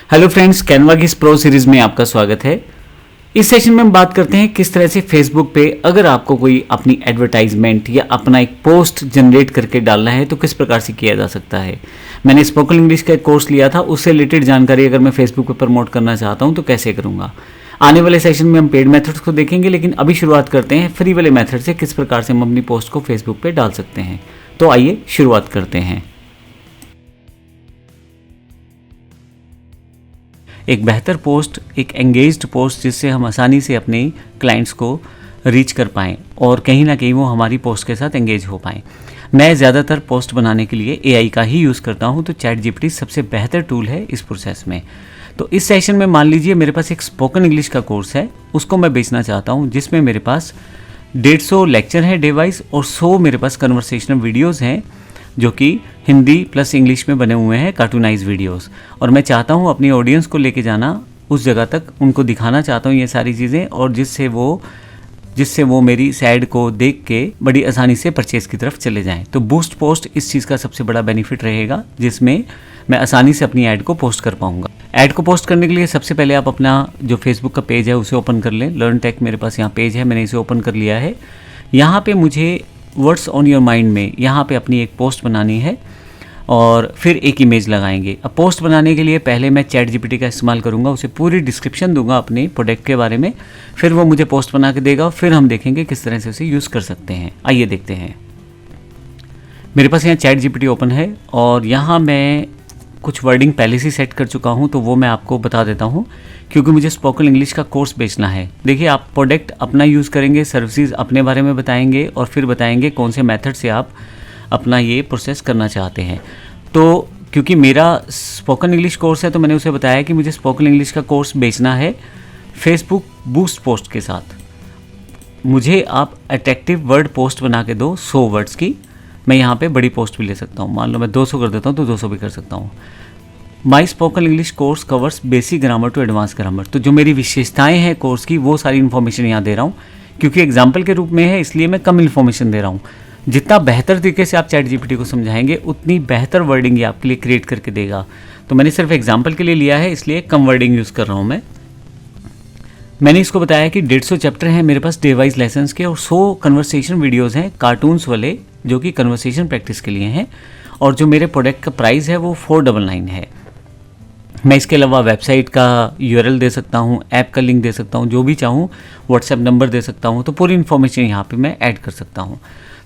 Hello friends, Canva की इस pro series में आपका स्वागत है। इस सेशन में हम बात करते हैं किस तरह से फेसबुक पे अगर आपको कोई अपनी एडवर्टाइजमेंट या अपना एक पोस्ट जनरेट करके डालना है तो किस प्रकार से किया जा सकता है। मैंने स्पोकन इंग्लिश का एक कोर्स लिया था, उससे रिलेटेड जानकारी अगर मैं फेसबुक पे प्रमोट करना चाहता हूँ तो कैसे करूँगा। आने वाले सेशन में हम पेड मेथड्स को देखेंगे, लेकिन अभी शुरुआत करते हैं फ्री वाले मेथड से, किस प्रकार से हम अपनी पोस्ट को फेसबुक पे डाल सकते हैं। तो आइए शुरुआत करते हैं। एक बेहतर पोस्ट, एक एंगेज्ड पोस्ट जिससे हम आसानी से अपने क्लाइंट्स को रीच कर पाएँ और कहीं ना कहीं वो हमारी पोस्ट के साथ एंगेज हो पाएँ। मैं ज़्यादातर पोस्ट बनाने के लिए एआई का ही यूज़ करता हूँ, तो चैट जीपीटी सबसे बेहतर टूल है इस प्रोसेस में। तो इस सेशन में मान लीजिए मेरे पास एक स्पोकन इंग्लिश का कोर्स है, उसको मैं बेचना चाहता हूँ, जिसमें मेरे पास 150 लेक्चर है डे वाइज और 100 मेरे पास कन्वर्सेशनल वीडियोज़ हैं जो कि हिंदी प्लस इंग्लिश में बने हुए हैं, कार्टूनाइज वीडियोस। और मैं चाहता हूँ अपनी ऑडियंस को लेके जाना उस जगह तक, उनको दिखाना चाहता हूँ ये सारी चीज़ें, और जिससे वो मेरी इस ऐड को देख के बड़ी आसानी से परचेज़ की तरफ चले जाएं। तो बूस्ट पोस्ट इस चीज़ का सबसे बड़ा बेनिफिट रहेगा, जिसमें मैं आसानी से अपनी ऐड को पोस्ट कर पाऊँगा। ऐड को पोस्ट करने के लिए सबसे पहले आप अपना जो फेसबुक का पेज है उसे ओपन कर लें। लर्न टेक मेरे पास यहाँ पेज है, मैंने इसे ओपन कर लिया है। यहाँ पे मुझे वर्ड्स ऑन योर माइंड में यहाँ पे अपनी एक पोस्ट बनानी है और फिर एक इमेज लगाएंगे। अब पोस्ट बनाने के लिए पहले मैं चैट जीपीटी का इस्तेमाल करूँगा, उसे पूरी डिस्क्रिप्शन दूंगा अपने प्रोडक्ट के बारे में, फिर वो मुझे पोस्ट बना के देगा और फिर हम देखेंगे किस तरह से उसे यूज़ कर सकते हैं। आइए देखते हैं। मेरे पास यहाँ चैट जीपीटी ओपन है और यहाँ मैं कुछ वर्डिंग पहले से सेट कर चुका हूँ, तो वो मैं आपको बता देता हूँ क्योंकि मुझे स्पोकन इंग्लिश का कोर्स बेचना है। देखिए, आप प्रोडक्ट अपना यूज़ करेंगे, सर्विसेज अपने बारे में बताएंगे और फिर बताएंगे कौन से मेथड से आप अपना ये प्रोसेस करना चाहते हैं। तो क्योंकि मेरा स्पोकन इंग्लिश कोर्स है तो मैंने उसे बताया कि मुझे स्पोकन इंग्लिश का कोर्स बेचना है फेसबुक बूस्ट पोस्ट के साथ। मुझे आप अट्रैक्टिव वर्ड पोस्ट बना के दो 100 वर्ड्स की। मैं यहाँ पे बड़ी पोस्ट भी ले सकता हूँ, मान लो मैं 200 कर देता हूँ तो 200 भी कर सकता हूँ। My spoken English course covers basic grammar to advance grammar. तो जो मेरी विशेषताएं हैं कोर्स की, वो सारी इन्फॉर्मेशन यहाँ दे रहा हूँ। क्योंकि एग्जाम्पल के रूप में है इसलिए मैं कम इन्फॉर्मेशन दे रहा हूँ। जितना बेहतर तरीके से आप चैट जीपीटी को समझाएंगे उतनी बेहतर वर्डिंग ये आपके लिए क्रिएट करके देगा। तो मैंने सिर्फ एग्जाम्पल के लिए लिया है, इसलिए कम वर्डिंग यूज़ कर रहा हूँ। मैंने इसको बताया कि 150 चैप्टर हैं मेरे पास डे वाइज लेसन्स के और 100 कन्वर्सेशन वीडियोज़ हैं कार्टून्स वाले, जो कि कन्वर्सेशन प्रैक्टिस के लिए हैं। और जो मेरे प्रोडक्ट का प्राइस है वो 499 है। मैं इसके अलावा वेबसाइट का यूआरएल दे सकता हूँ, ऐप का लिंक दे सकता हूँ, जो भी चाहूँ, व्हाट्सएप नंबर दे सकता हूँ। तो पूरी इन्फॉर्मेशन यहाँ पे मैं ऐड कर सकता हूँ।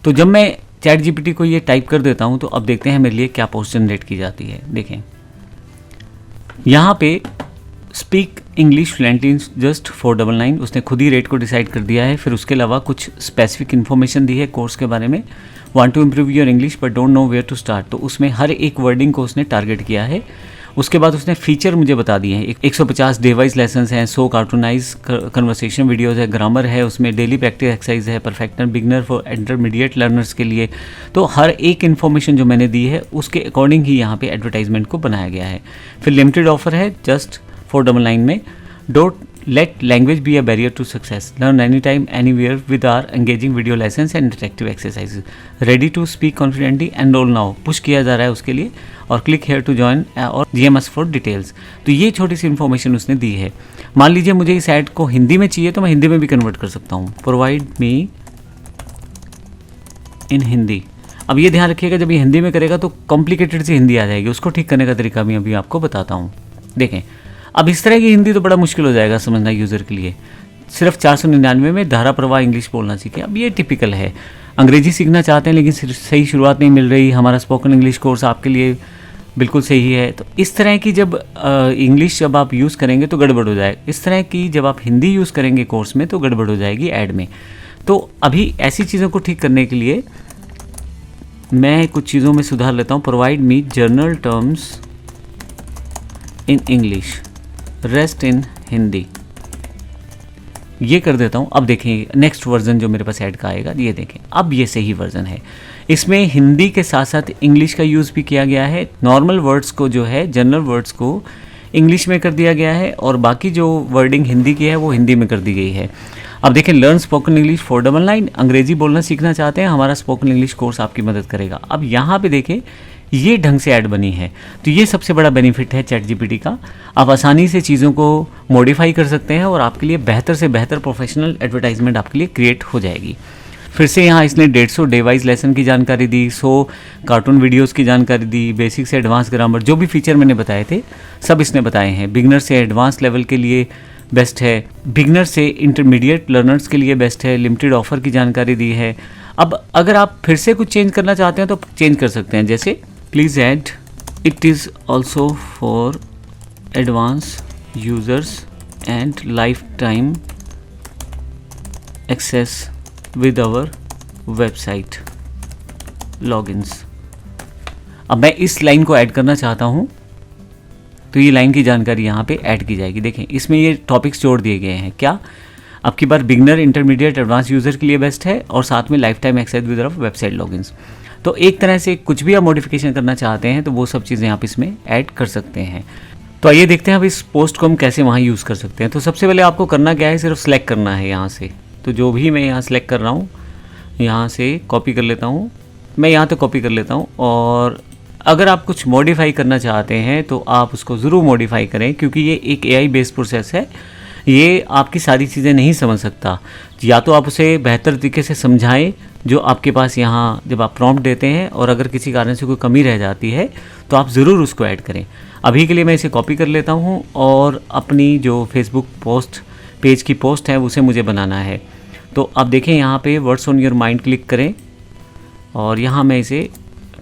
तो जब मैं चैट जीपीटी को ये टाइप कर देता हूँ तो अब देखते हैं मेरे लिए क्या पोस्ट जनरेट की जाती है। देखें, यहाँ पे speak English fluently in just 499, उसने खुद ही रेट को डिसाइड कर दिया है। फिर उसके अलावा कुछ स्पेसिफिक इन्फॉर्मेशन दी है कोर्स के बारे में। Want to improve your English but don't know where to start, तो उसमें हर एक वर्डिंग को उसने टारगेट किया है। उसके बाद उसने फीचर मुझे बता दिए हैं। 150 डे वाइज लेसन्स हैं, 100 कार्टूनाइज कन्वर्सेशन वीडियोस है, ग्रामर है, उसमें डेली प्रैक्टिस एक्सरसाइज है, परफेक्टर, बिगनर, फॉर इंटरमीडिएट लर्नर्स के लिए। तो हर एक इन्फॉर्मेशन जो मैंने दी है उसके अकॉर्डिंग ही यहाँ पे एडवर्टाइजमेंट को बनाया गया है। फिर लिमिटेड ऑफर है जस्ट 499 में। Don't let language be a barrier to success, learn any time anywhere with our engaging video lessons and interactive exercise, ready to speak confidently, enroll now, push किया जा रहा है उसके लिए, और क्लिक हेयर टू ज्वाइन और GMS for details. तो ये छोटी सी इन्फॉर्मेशन उसने दी है। मान लीजिए मुझे इस ऐड को हिंदी में चाहिए तो मैं हिंदी में भी कन्वर्ट कर सकता हूँ। प्रोवाइड मी इन हिंदी। अब ये ध्यान रखिएगा, जब ये हिंदी में करेगा तो कॉम्प्लिकेटेड सी हिंदी आ जाएगी, उसको ठीक करने का तरीका भी अभी आपको बताता हूँ। देखें, अब इस तरह की हिंदी तो बड़ा मुश्किल हो जाएगा समझना यूज़र के लिए। सिर्फ 499 में धारा प्रवाह इंग्लिश बोलना सीखें। अब ये टिपिकल है, अंग्रेजी सीखना चाहते हैं लेकिन सही शुरुआत नहीं मिल रही। हमारा स्पोकन इंग्लिश कोर्स आपके लिए बिल्कुल सही है। तो इस तरह की जब इंग्लिश जब आप यूज़ करेंगे तो गड़बड़ हो जाएगा, इस तरह की जब आप हिंदी यूज़ करेंगे कोर्स में तो गड़बड़ हो जाएगी ऐड में। तो अभी ऐसी चीज़ों को ठीक करने के लिए मैं कुछ चीज़ों में सुधार लेता हूँ। Provide me general terms in English, rest in Hindi, ये कर देता हूँ। अब देखें नेक्स्ट वर्जन जो मेरे पास ऐड का आएगा, ये देखें, अब ये सही वर्जन है। इसमें हिंदी के साथ साथ इंग्लिश का यूज़ भी किया गया है। नॉर्मल वर्ड्स को जो है, जनरल वर्ड्स को इंग्लिश में कर दिया गया है और बाकी जो वर्डिंग हिंदी की है वो हिंदी में कर दी गई है। अब देखें, लर्न स्पोकन इंग्लिश 499, अंग्रेजी बोलना सीखना चाहते हैं, हमारा स्पोकन इंग्लिश कोर्स आपकी मदद करेगा। अब यहाँ पे देखें ये ढंग से ऐड बनी है। तो ये सबसे बड़ा बेनिफिट है चैट जीपीटी का। आप आसानी से चीज़ों को मॉडिफाई कर सकते हैं और आपके लिए बेहतर से बेहतर प्रोफेशनल एडवर्टाइजमेंट आपके लिए क्रिएट हो जाएगी। फिर से यहाँ इसने 150 डे वाइज लेसन की जानकारी दी, 100 कार्टून वीडियोस की जानकारी दी, बेसिक से एडवांस ग्रामर, जो भी फीचर मैंने बताए थे सब इसने बताए हैं। बिगनर से एडवांस लेवल के लिए बेस्ट है, बिगनर से इंटरमीडिएट लर्नर्स के लिए बेस्ट है, लिमिटेड ऑफर की जानकारी दी है। अब अगर आप फिर से कुछ चेंज करना चाहते हैं तो चेंज कर सकते हैं, जैसे please add it is also for advance users and life time access with our website logins. अब मैं इस लाइन को ऐड करना चाहता हूँ तो ये लाइन की जानकारी यहाँ पे ऐड की जाएगी। देखें इसमें ये टॉपिक्स जोड़ दिए गए हैं। क्या आपकी बार बिगनर, इंटरमीडिएट, एडवांस यूज़र के लिए बेस्ट है और साथ में life time access with our website logins. तो एक तरह से कुछ भी आप मॉडिफिकेशन करना चाहते हैं तो वो सब चीज़ें आप इसमें ऐड कर सकते हैं। तो आइए देखते हैं अब इस पोस्ट को हम कैसे वहाँ यूज़ कर सकते हैं। तो सबसे पहले आपको करना क्या है, सिर्फ सेलेक्ट करना है यहाँ से। तो जो भी मैं यहाँ सेलेक्ट कर रहा हूँ यहाँ से कॉपी कर लेता हूँ, मैं यहाँ तो कॉपी कर लेता हूँ। और अगर आप कुछ मॉडिफाई करना चाहते हैं तो आप उसको ज़रूर मॉडिफाई करें, क्योंकि ये एक एआई बेस्ड प्रोसेस है, ये आपकी सारी चीज़ें नहीं समझ सकता। या तो आप उसे बेहतर तरीके से समझाएं जो आपके पास यहाँ जब आप प्रॉम्प्ट देते हैं, और अगर किसी कारण से कोई कमी रह जाती है तो आप ज़रूर उसको ऐड करें। अभी के लिए मैं इसे कॉपी कर लेता हूँ और अपनी जो फेसबुक पोस्ट पेज की पोस्ट है उसे मुझे बनाना है। तो आप देखें यहाँ पे words on your mind click करें और यहाँ मैं इसे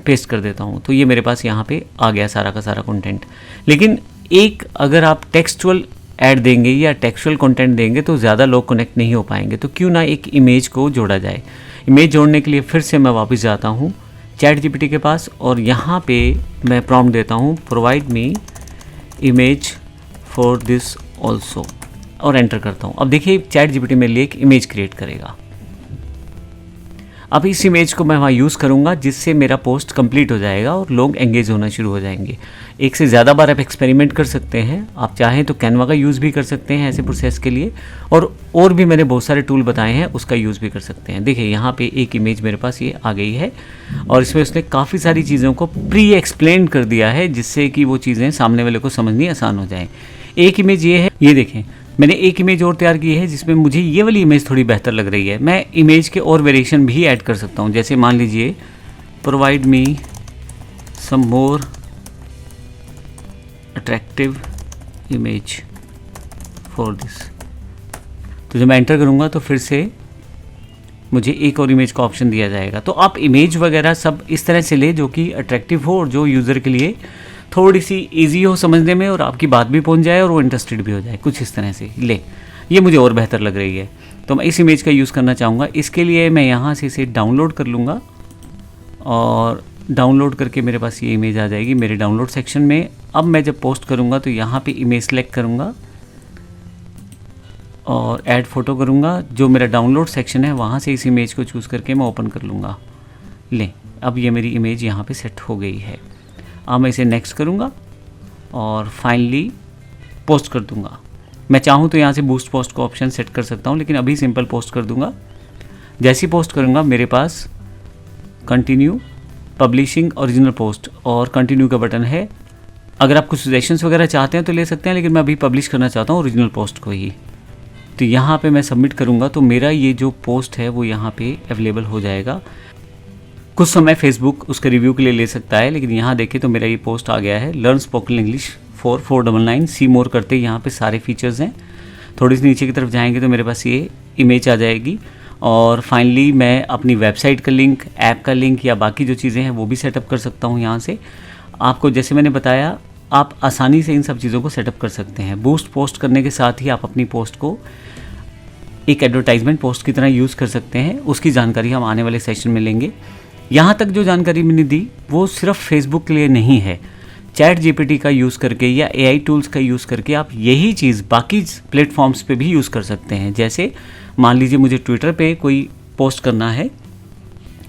पेस्ट कर देता हूँ। तो ये मेरे पास यहाँ पे आ गया सारा का सारा कंटेंट। लेकिन एक अगर आप टेक्सचुअल ऐड देंगे या टेक्सचुअल कंटेंट देंगे तो ज़्यादा लोग कनेक्ट नहीं हो पाएंगे। तो क्यों ना एक इमेज को जोड़ा जाए। इमेज जोड़ने के लिए फिर से मैं वापस जाता हूँ चैट जीपीटी के पास और यहाँ पे मैं प्रॉम्प्ट देता हूँ provide me image for this also और एंटर करता हूँ। अब देखिए चैट जीपीटी मेरे लिए एक इमेज क्रिएट करेगा। अब इस इमेज को मैं वहाँ यूज़ करूँगा जिससे मेरा पोस्ट कंप्लीट हो जाएगा और लोग एंगेज होना शुरू हो जाएंगे। एक से ज़्यादा बार आप एक्सपेरिमेंट कर सकते हैं। आप चाहें तो कैनवा का यूज़ भी कर सकते हैं ऐसे प्रोसेस के लिए, और भी मैंने बहुत सारे टूल बताए हैं उसका यूज़ भी कर सकते हैं। देखिए यहाँ पे एक इमेज मेरे पास ये आ गई है और इसमें उसने काफ़ी सारी चीज़ों को प्री एक्सप्लेन कर दिया है जिससे कि वो चीज़ें सामने वाले को समझनी आसान हो जाए। एक इमेज ये है, ये देखें मैंने एक इमेज और तैयार की है जिसमें मुझे ये वाली इमेज थोड़ी बेहतर लग रही है। मैं इमेज के और वेरिएशन भी ऐड कर सकता हूँ, जैसे मान लीजिए provide me some more attractive image for this. तो जब मैं एंटर करूँगा तो फिर से मुझे एक और इमेज का ऑप्शन दिया जाएगा। तो आप इमेज वगैरह सब इस तरह से ले जो कि अट्रैक्टिव हो और जो यूज़र के लिए थोड़ी सी इजी हो समझने में और आपकी बात भी पहुंच जाए और वो इंटरेस्टेड भी हो जाए, कुछ इस तरह से ले। ये मुझे और बेहतर लग रही है तो मैं इस इमेज का यूज़ करना चाहूँगा। इसके लिए मैं यहाँ से इसे डाउनलोड कर लूँगा और डाउनलोड करके मेरे पास ये इमेज आ जाएगी मेरे डाउनलोड सेक्शन में। अब मैं जब पोस्ट करूँगा तो यहाँ पे इमेज सेलेक्ट करूँगा और ऐड फोटो करूँगा। जो मेरा डाउनलोड सेक्शन है वहाँ से इस इमेज को चूज़ करके मैं ओपन कर लूँगा। ले, अब ये मेरी इमेज यहाँ पे सेट हो गई है। अब मैं इसे नेक्स्ट करूँगा और फाइनली पोस्ट कर दूँगा। मैं चाहूँ तो यहाँ से बूस्ट पोस्ट को ऑप्शन सेट कर सकता हूँ, लेकिन अभी सिंपल पोस्ट कर दूँगा। जैसी पोस्ट करूँगा मेरे पास कंटिन्यू पब्लिशिंग ओरिजिनल पोस्ट और कंटिन्यू का बटन है। अगर आप कुछ सजेशंस वगैरह चाहते हैं तो ले सकते हैं, लेकिन मैं अभी पब्लिश करना चाहता हूँ ओरिजिनल पोस्ट को ही। तो यहाँ पे मैं सबमिट करूँगा तो मेरा ये जो पोस्ट है वो यहाँ पे अवेलेबल हो जाएगा। कुछ समय फेसबुक उसके रिव्यू के लिए ले सकता है, लेकिन यहाँ देखें तो मेरा ये पोस्ट आ गया है लर्न स्पोकन इंग्लिश फॉर 499 सी मोर करते ही यहाँ पे सारे फीचर्स हैं। थोड़ी सी नीचे की तरफ जाएंगे तो मेरे पास ये इमेज आ जाएगी और फाइनली मैं अपनी वेबसाइट का लिंक, ऐप का लिंक या बाकी जो चीज़ें हैं वो भी सेटअप कर सकता हूँ यहाँ से। आपको जैसे मैंने बताया आप आसानी से इन सब चीज़ों को सेटअप कर सकते हैं। बूस्ट पोस्ट करने के साथ ही आप अपनी पोस्ट को एक एडवर्टाइजमेंट पोस्ट की तरह यूज़ कर सकते हैं। उसकी जानकारी हम आने वाले सेशन में लेंगे। यहाँ तक जो जानकारी मैंने दी वो सिर्फ फेसबुक के लिए नहीं है। चैट जीपीटी का यूज़ करके या एआई टूल्स का यूज़ करके आप यही चीज़ बाकी प्लेटफॉर्म्स पे भी यूज़ कर सकते हैं। जैसे मान लीजिए मुझे ट्विटर पे कोई पोस्ट करना है,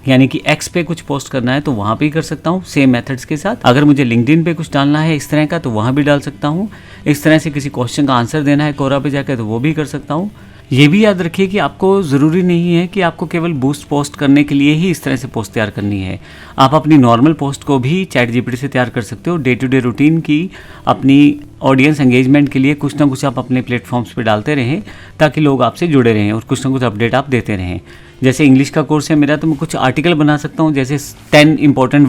यानी कि एक्स पे कुछ पोस्ट करना है तो वहाँ पे ही कर सकता हूँ सेम मेथड्स के साथ। अगर मुझे लिंक्डइन पे कुछ डालना है इस तरह का तो वहाँ भी डाल सकता हूँ। इस तरह से किसी क्वेश्चन का आंसर देना है कोरा पे जाकर तो वो भी कर सकता हूँ। ये भी याद रखिए कि आपको ज़रूरी नहीं है कि आपको केवल बूस्ट पोस्ट करने के लिए ही इस तरह से पोस्ट तैयार करनी है। आप अपनी नॉर्मल पोस्ट को भी चैट जीपीटी से तैयार कर सकते हो। डे टू डे रूटीन की अपनी ऑडियंस एंगेजमेंट के लिए कुछ ना कुछ आप अपने प्लेटफॉर्म्स पे डालते रहें, ताकि लोग आपसे जुड़े रहें और कुछ ना कुछ अपडेट आप देते रहें। जैसे इंग्लिश का कोर्स है मेरा, तो मैं कुछ आर्टिकल बना सकता हूँ, जैसे 10 इंपॉर्टेंट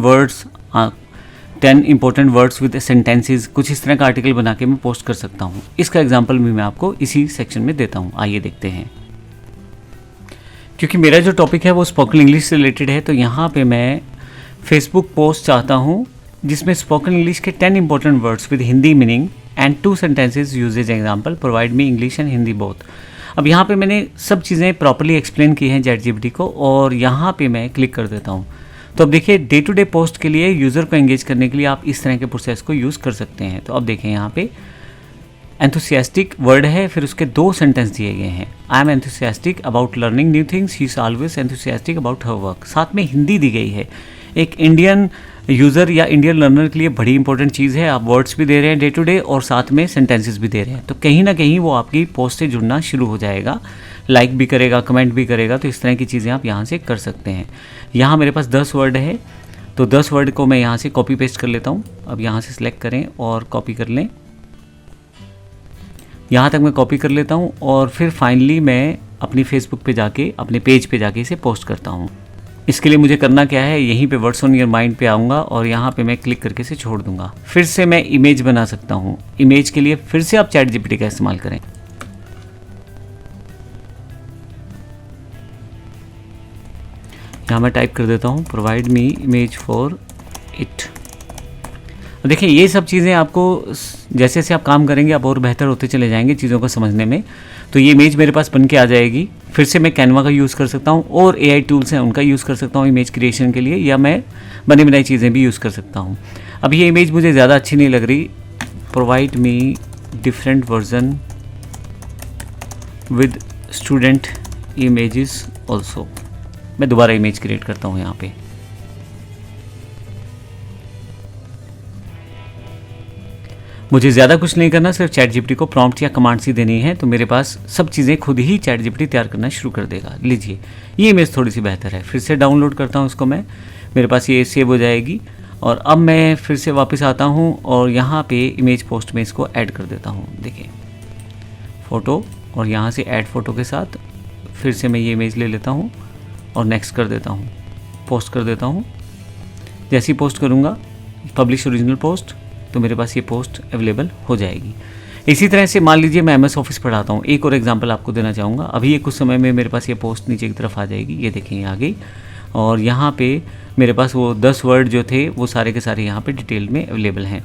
वर्ड्स विद सेंटेंसेस, कुछ इस तरह का आर्टिकल बना के मैं पोस्ट कर सकता हूँ। इसका एग्जांपल भी मैं आपको इसी सेक्शन में देता हूँ। आइए देखते हैं। क्योंकि मेरा जो टॉपिक है वो स्पोकन इंग्लिश से रिलेटेड है, तो यहाँ पे मैं फेसबुक पोस्ट चाहता हूँ जिसमें स्पोकन इंग्लिश के 10 important words with Hindi meaning and 2 sentences usages example provide me English and Hindi both. अब यहाँ पे मैंने सब चीज़ें प्रॉपर्ली एक्सप्लेन की हैं चैट जीपीटी को, और यहाँ पे मैं क्लिक कर देता हूँ। तो अब देखिए, डे टू डे पोस्ट के लिए यूज़र को एंगेज करने के लिए आप इस तरह के प्रोसेस को यूज़ कर सकते हैं। तो अब देखें, यहाँ पे एंथुसियास्टिक वर्ड है, फिर उसके 2 सेंटेंस दिए गए हैं। I am enthusiastic about learning new things, he is always enthusiastic about her work. साथ में हिंदी दी गई है। एक इंडियन यूज़र या इंडियन लर्नर के लिए बड़ी इंपॉर्टेंट चीज़ है। आप वर्ड्स भी दे रहे हैं डे टू डे और साथ में सेंटेंसेस भी दे रहे हैं, तो कहीं ना कहीं वो आपकी पोस्ट से जुड़ना शुरू हो जाएगा, लाइक भी करेगा, कमेंट भी करेगा। तो इस तरह की चीज़ें आप यहाँ से कर सकते हैं। यहाँ मेरे पास 10 वर्ड है, तो 10 वर्ड को मैं यहाँ से कॉपी पेस्ट कर लेता हूँ। अब यहाँ से सिलेक्ट करें और कॉपी कर लें। यहाँ तक मैं कॉपी कर लेता हूँ और फिर फाइनली मैं अपनी फेसबुक पे जाके, अपने पेज पे जाके इसे पोस्ट करता हूँ। इसके लिए मुझे करना क्या है, यहीं पे वर्ड्स ऑन योर माइंड पे आऊँगा और यहाँ पे मैं क्लिक करके इसे छोड़ दूंगा। फिर से मैं इमेज बना सकता हूँ। इमेज के लिए फिर से आप चैट जीपीटी का इस्तेमाल करें। यहाँ मैं टाइप कर देता हूँ provide me image for it. देखिए, ये सब चीज़ें आपको जैसे जैसे आप काम करेंगे आप और बेहतर होते चले जाएंगे चीज़ों को समझने में। तो ये इमेज मेरे पास बन के आ जाएगी। फिर से मैं कैनवा का यूज़ कर सकता हूँ और AI टूल्स हैं उनका यूज़ कर सकता हूँ इमेज क्रिएशन के लिए, या मैं बनी बनाई चीज़ें भी यूज़ कर सकता हूँ। अब ये इमेज मुझे ज़्यादा अच्छी नहीं लग रही। Provide me different version with student images also. मैं दोबारा इमेज क्रिएट करता हूँ यहाँ पे। मुझे ज़्यादा कुछ नहीं करना, सिर्फ चैट जीपीटी को प्रॉम्प्ट या कमांड्स ही देनी है, तो मेरे पास सब चीज़ें खुद ही चैट जीपीटी तैयार करना शुरू कर देगा। लीजिए, ये इमेज थोड़ी सी बेहतर है। फिर से डाउनलोड करता हूँ इसको मैं, मेरे पास ये सेव हो जाएगी। और अब मैं फिर से वापस आता हूँ और यहाँ पे इमेज पोस्ट में इसको ऐड कर देता हूँ। देखिए, फ़ोटो, और यहाँ से ऐड फ़ोटो के साथ फिर से मैं ये इमेज ले लेता हूँ और नेक्स्ट कर देता हूँ, पोस्ट कर देता हूँ। जैसे ही पोस्ट करूँगा पब्लिश ओरिजिनल पोस्ट, तो मेरे पास ये पोस्ट अवेलेबल हो जाएगी। इसी तरह से मान लीजिए मैं MS ऑफिस पढ़ाता हूँ। एक और एग्जांपल आपको देना चाहूँगा। अभी ये कुछ समय में मेरे पास ये पोस्ट नीचे की तरफ आ जाएगी। ये देखें, ये आ गई और यहाँ पे मेरे पास वो 10 वर्ड जो थे वो सारे के सारे यहाँ पे डिटेल में अवेलेबल हैं।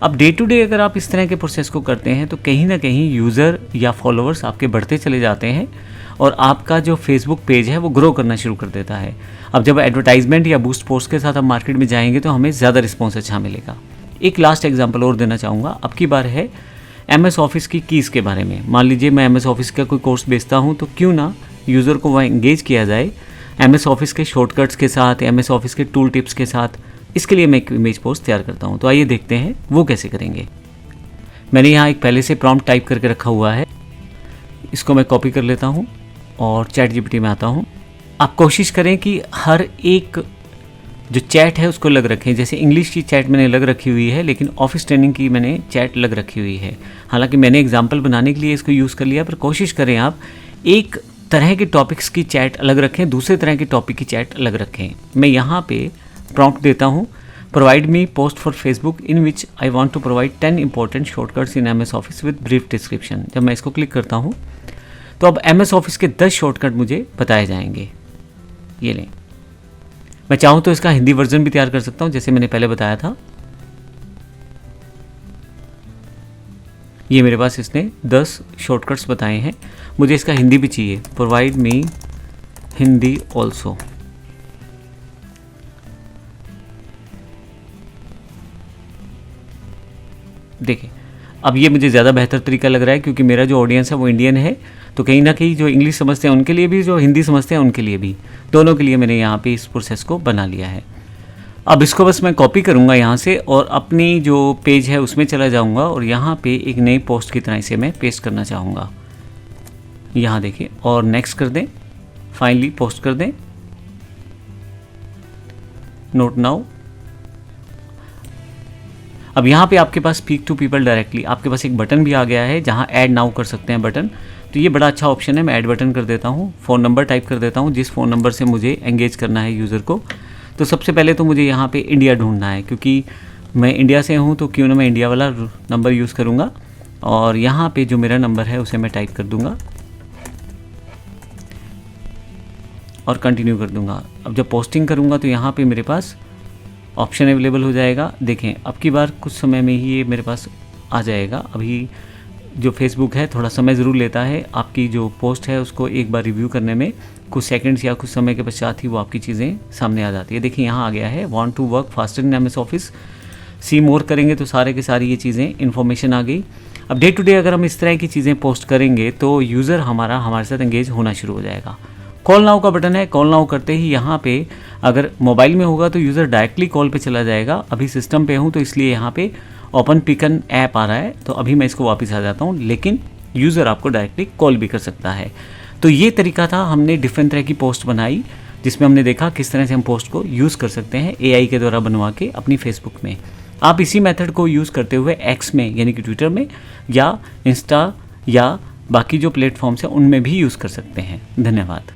अब डे टू डे अगर आप इस तरह के प्रोसेस को करते हैं तो कहीं ना कहीं यूज़र या फॉलोअर्स आपके बढ़ते चले जाते हैं और आपका जो फेसबुक पेज है वो ग्रो करना शुरू कर देता है। अब जब एडवर्टाइजमेंट या बूस्ट पोस्ट के साथ आप मार्केट में जाएंगे तो हमें ज़्यादा रिस्पॉन्स अच्छा मिलेगा। एक लास्ट एग्जांपल और देना चाहूँगा। अब की बार है MS ऑफिस की कीज़ के बारे में। मान लीजिए मैं MS ऑफिस का कोई कोर्स बेचता हूँ, तो क्यों ना यूज़र को वह एंगेज किया जाए MS ऑफिस के शॉर्टकट्स के साथ, MS ऑफिस के टूल टिप्स के साथ। इसके लिए मैं एक इमेज पोस्ट तैयार करता हूँ। तो आइए देखते हैं वो कैसे करेंगे। मैंने यहाँ एक पहले से प्रॉम्प्ट टाइप करके रखा हुआ है, इसको मैं कॉपी कर लेता हूँ और चैट जीपीटी में आता हूँ। आप कोशिश करें कि हर एक जो चैट है उसको लग रखें। जैसे इंग्लिश की चैट मैंने लग रखी हुई है, लेकिन ऑफिस ट्रेनिंग की मैंने चैट लग रखी हुई है। हालांकि मैंने एग्जांपल बनाने के लिए इसको यूज़ कर लिया, पर कोशिश करें आप एक तरह के टॉपिक्स की चैट अलग रखें, दूसरे तरह के टॉपिक की चैट अलग रखें। मैं यहाँ पे प्रॉम्प्ट देता हूँ, provide me post for Facebook in which I want to provide 10 important shortcuts in MS office with brief description. जब मैं इसको क्लिक करता हूँ तो अब MS ऑफिस के 10 शॉर्टकट मुझे बताए जाएंगे। ये लें, मैं चाहूँ तो इसका हिंदी वर्जन भी तैयार कर सकता हूँ, जैसे मैंने पहले बताया था। ये मेरे पास इसने 10 शॉर्टकट्स बताए हैं। मुझे इसका हिंदी भी चाहिए, प्रोवाइड मी हिंदी ऑल्सो। देखिए, अब ये मुझे ज़्यादा बेहतर तरीका लग रहा है, क्योंकि मेरा जो ऑडियंस है वो इंडियन है, तो कहीं ना कहीं जो इंग्लिश समझते हैं उनके लिए भी, जो हिंदी समझते हैं उनके लिए भी, दोनों के लिए मैंने यहाँ पे इस प्रोसेस को बना लिया है। अब इसको बस मैं कॉपी करूँगा यहाँ से और अपनी जो पेज है उसमें चला जाऊँगा और यहाँ पे एक नई पोस्ट की तरह इसे मैं पेस्ट करना चाहूँगा। यहाँ देखिए, और नेक्स्ट कर दें, फाइनली पोस्ट कर दें, नोट नाउ। अब यहाँ पे आपके पास स्पीक टू पीपल डायरेक्टली, आपके पास एक बटन भी आ गया है जहाँ ऐड नाउ कर सकते हैं बटन। तो ये बड़ा अच्छा ऑप्शन है। मैं ऐड बटन कर देता हूँ, फ़ोन नंबर टाइप कर देता हूँ जिस फ़ोन नंबर से मुझे एंगेज करना है यूज़र को। तो सबसे पहले तो मुझे यहाँ पे इंडिया ढूंढना है, क्योंकि मैं इंडिया से हूँ तो क्यों ना मैं इंडिया वाला नंबर यूज़ करूँगा। और यहाँ पे जो मेरा नंबर है उसे मैं टाइप कर दूँगा और कंटिन्यू कर दूँगा। अब जब पोस्टिंग करूँगा तो यहाँ पे मेरे पास ऑप्शन अवेलेबल हो जाएगा। देखें, अब की बार कुछ समय में ही ये मेरे पास आ जाएगा। अभी जो फेसबुक है थोड़ा समय ज़रूर लेता है, आपकी जो पोस्ट है उसको एक बार रिव्यू करने में कुछ सेकंड्स या कुछ समय के पश्चात ही वो आपकी चीज़ें सामने आ जाती है। देखिए यहाँ आ गया है, want to work faster in MS office, see more करेंगे तो सारे के सारी ये चीज़ें इन्फॉर्मेशन आ गई। अब डे टू डे अगर हम इस तरह की चीज़ें पोस्ट करेंगे तो यूज़र हमारे साथ एंगेज होना शुरू हो जाएगा। कॉल नाउ का बटन है, कॉल नाउ करते ही यहाँ पे अगर मोबाइल में होगा तो यूज़र डायरेक्टली कॉल पे चला जाएगा। अभी सिस्टम पे हूँ तो इसलिए यहाँ पे ओपन पिकन ऐप आ रहा है, तो अभी मैं इसको वापस आ जाता हूँ, लेकिन यूज़र आपको डायरेक्टली कॉल भी कर सकता है। तो ये तरीका था, हमने डिफरेंट तरह की पोस्ट बनाई जिसमें हमने देखा किस तरह से हम पोस्ट को यूज़ कर सकते हैं AI के द्वारा बनवा के अपनी फेसबुक में। आप इसी मेथड को यूज़ करते हुए एक्स में यानी कि ट्विटर में या इंस्टा या बाकी जो प्लेटफॉर्म्स हैं उनमें भी यूज़ कर सकते हैं। धन्यवाद।